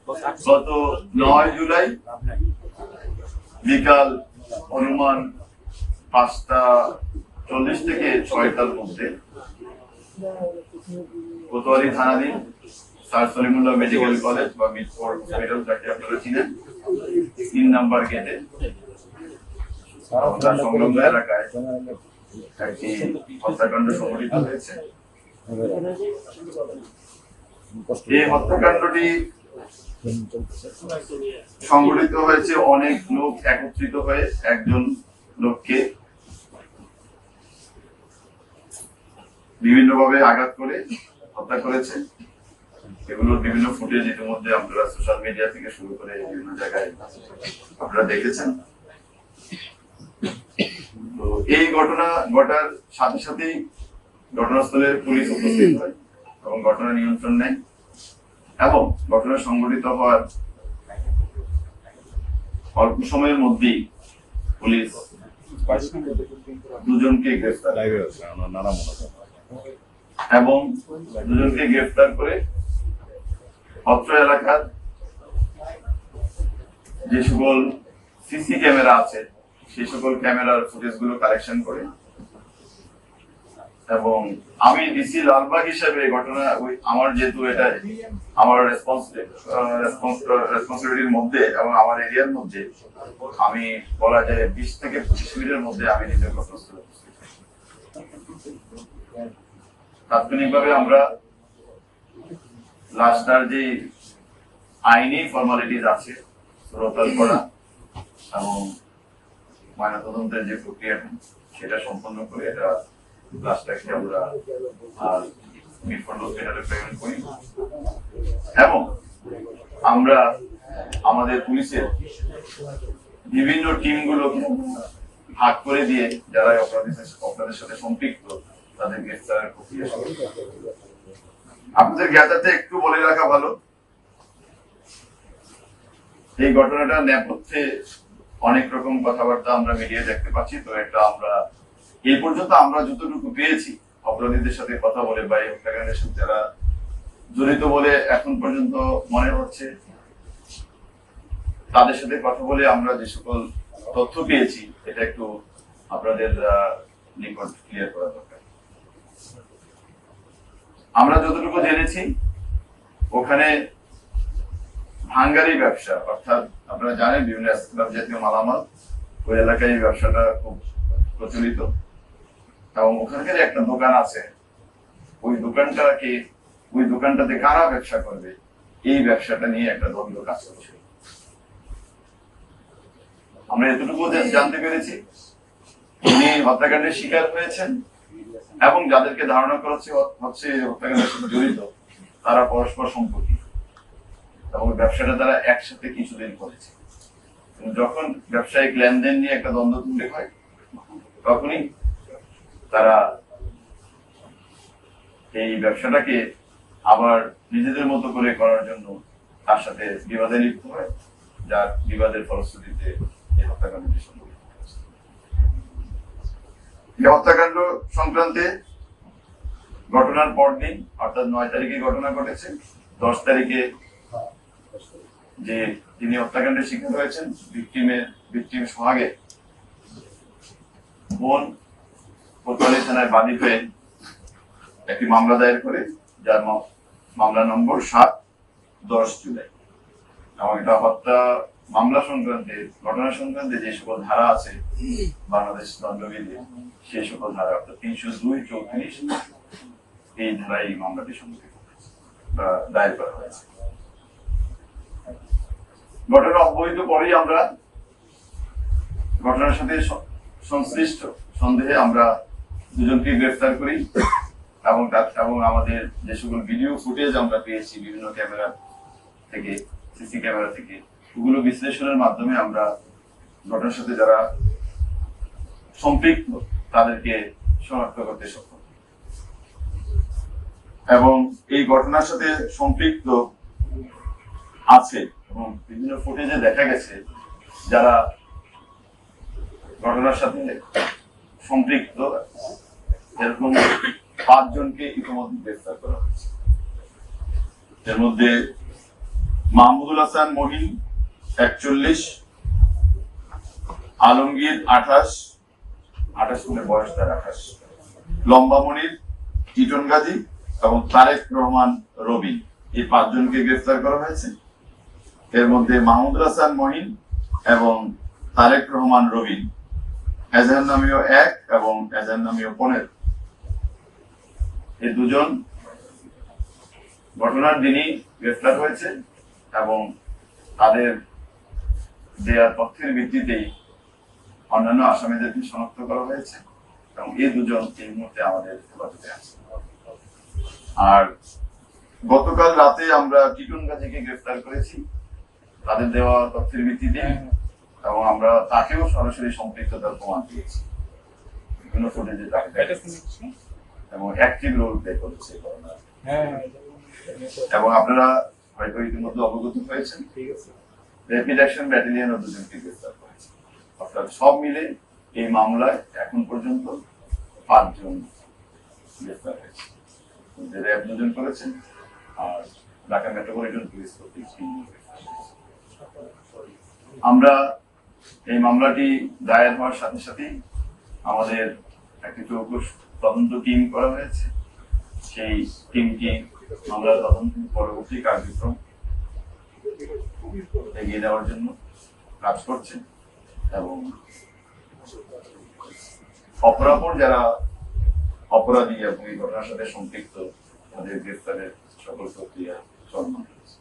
গত 9 জুলাই বিকাল অনুমান 5:40 থেকে 6টার মধ্যে কোতোয়ালি থানাধীন স্যার সলিমুল্লাহ মেডিকেল কলেজ বা মিরপুর হসপিটাল যাকে আপনারা চিনেন 3 নম্বর গেটে সংলগ্ন এলাকায় একটি হত্যাকাণ্ড সংঘটিত হয়েছে। এই হত্যাকাণ্ডটি সংঘটিত হয়েছে অনেক লোক একত্রিত হয়ে একজন লোককে বিভিন্নভাবে আঘাত করে হত্যা করেছে। এগুলোর বিভিন্ন ফুটেজ ইতিমধ্যে আপনারা সোশ্যাল মিডিয়া থেকে শুরু করে বিভিন্ন জায়গায় আপনারা দেখেছেন। তো এই ঘটনা ঘটার সাথে সাথেই ঘটনাস্থলে পুলিশ উপস্থিত হয় এবং ঘটনা নিয়ন্ত্রণ নেয় এবং ঘটনা সংঘটিত হওয়ার অল্প সময়ের মধ্যেই পুলিশ 2 জনকে গ্রেফতার এবং 2 জনকে গ্রেফতার করে অত্র এলাকার যে সকল সিসি ক্যামেরা আছে সেই সকল ক্যামেরার ফুটেজ গুলো কালেকশন করে এবং আমি ডিসি লালবাগ হিসেবে ঘটনা আমার যেহেতু এটা আমার রেসপন্সিবিলিটির মধ্যে এবং আমার এরিয়ার মধ্যে আমি বলা যায় 20 থেকে 25 মিনিটের মধ্যে আমি নিজের ঘটনাস্থলে তাৎক্ষণিকভাবে আমরা লাশটার যে আইনি ফর্মালিটিজ আছে রোতাল করা এবং ময়নাতদন্তের যে প্রক্রিয়াটা সেটা সম্পন্ন করে এটা লাশটাকে আমরা মিরপুর হসপিটালে প্রেরণ করি এবং আমরা আমাদের পুলিশের বিভিন্ন টিমগুলোকে ভাগ করে দিয়ে যারা অপরাধের সাথে সম্পৃক্ত তাদের গ্রেফতারের প্রক্রিয়া শুরু। আপনাদের জ্ঞাতাতে একটু বলে রাখা ভালো, এই ঘটনাটার নেপথ্যে অনেক রকম কথাবার্তা আমরা মিডিয়ায় দেখতে পাচ্ছি। তো একটা আমরা এই পর্যন্ত আমরা যতটুকু পেয়েছি অপরাধীদের সাথে কথা বলে বা এই হত্যাকাণ্ডের সাথে যারা জড়িত বলে এখন পর্যন্ত মনে হচ্ছে তাদের সাথে কথা বলে আমরা যে সকল তথ্য পেয়েছি এটা একটু আপনাদের নিকট ক্লিয়ার করা দরকার। আমরা যতটুকু জেনেছি ওখানে ভাঙ্গারি ব্যবসা অর্থাৎ আপনারা জানেন বিভিন্ন স্ক্র্যাপ জাতীয় মালামাল ওই এলাকায় এই ব্যবসাটা খুব প্রচলিত এবং ওখানকার একটা দোকান আছে, ওই দোকানটাতে কারা ব্যবসা করবে এই ব্যবসাটা নিয়ে একটা দ্বন্দ্ব কাজ করছে। আমরা এতটুকু জানতে পেরেছি উনি হত্যাকাণ্ডের শিকার হয়েছেন এবং যাদেরকে ধারণা করা হচ্ছে হত্যাকাণ্ডের সাথে জড়িত তারা পরস্পর সম্পর্কিত এবং ব্যবসাটা তারা একসাথে কিছুদিন করেছে। যখন ব্যবসায়িক লেনদেন নিয়ে একটা দ্বন্দ্ব তৈরি হয় তখনই তারা এই ব্যবসাটাকে আবার নিজেদের মতো করে করার জন্য তার সাথে বিবাদে লিপ্ত হয়, যার বিবাদের ফলশ্রুতিতে এই হত্যাকাণ্ডটি সংঘটিত হয়েছে। এই হত্যাকাণ্ড সংক্রান্তে ঘটনার পরদিন অর্থাৎ 9 তারিখে ঘটনা ঘটেছে। 10 তারিখে যে যিনি হত্যাকাণ্ডের শিকার হয়েছেন ভিকটিম সোহাগের বোন কোতোয়ালি থানায় বাদী হয়ে একটি মামলা দায়ের করে যার মামলা নম্বর 7/10 জুলাই এবং এটা হত্যা মামলা সংক্রান্তে ঘটনা সংক্রান্তে যে সকল ধারা আছে বাংলাদেশ দণ্ডবিধি সেই সকল ধারা অর্থাৎ 302, 34 এই ধারায় এই মামলাটি সংঘটিত দায়ের করা হয়েছে। ঘটনা অব্যবহিত পরেই আমরা ঘটনার সাথে সংশ্লিষ্ট সন্দেহে আমরা 2 জনকে গ্রেফতার করি এবং আমাদের যে সকল ভিডিও ফুটেজ আমরা পেয়েছি বিভিন্ন ক্যামেরা থেকে সিসি ক্যামেরা থেকে ওগুলো বিশ্লেষণের মাধ্যমে আমরা ঘটনার সাথে যারা সম্পৃক্ত তাদেরকে শনাক্ত করতে সক্ষম এবং এই ঘটনার সাথে সম্পৃক্ত আছে এবং বিভিন্ন ফুটেজে দেখা গেছে যারা ঘটনার সাথে সম্পৃক্ত এরকম 5 জনকে ইতিমধ্যে গ্রেফতার করা হয়েছে। এর মধ্যে মাহমুদুল হাসান মহিন 41, আলমগীর 28 মানে বয়স তার 28, লম্বা মনির, টিটন গাজী এবং তারেক রহমান রবি, এই 5 জনকে গ্রেফতার করা হয়েছে। এর মধ্যে মাহমুদুল হাসান মহিন এবং তারেক রহমান রবি এজাহার নামীয় 1 এবং এজাহার নামীয় 15, এই দুজন ঘটনার দিনই গ্রেফতার হয়েছে এবং তাদের দেয়া তথ্যের ভিত্তিতেই অন্যান্য আসামিদেরকে শনাক্ত করা হয়েছে এবং এই দুজন এই মুহূর্তে আমাদের হেফাজতে আছে। আর গতকাল রাতে আমরা টিটন গাজীকে গ্রেফতার করেছি তাদের দেওয়া তথ্যের ভিত্তিতে এবং আমরা তাকেও সরাসরি সম্পৃক্ততার প্রমাণ দিয়েছি, বিভিন্ন ফুটেজে তাকে এবং অ্যাক্টিভ রোল প্লে করেছে এবং আপনারা হয়তো ইতিমধ্যে অবগত হয়েছেন র্যাপিড অ্যাকশন ব্যাটালিয়নের 2 জনকে গ্রেফতার করেছে। অর্থাৎ সব মিলে এই মামলায় এখন পর্যন্ত 5 জন গ্রেফতার হয়েছে, র্যাব 2 জন করেছেন আর ঢাকা মেট্রোপলিটন পুলিশ কর্তৃক 3 জন গ্রেফতার হয়েছে। আমরা এই মামলাটি দায়ের হওয়ার সাথে সাথেই আমাদের একটি চৌকস তদন্ত টিম করা হয়েছে। সেই টিমটি মামলার তদন্ত পরবর্তী কার্যক্রম এগিয়ে দেওয়ার জন্য কাজ করছে এবং অপরাপর যারা অপরাধী এবং এই ঘটনার সাথে সম্পৃক্ত তাদের গ্রেফতারের সকল প্রক্রিয়া চলমান রয়েছে।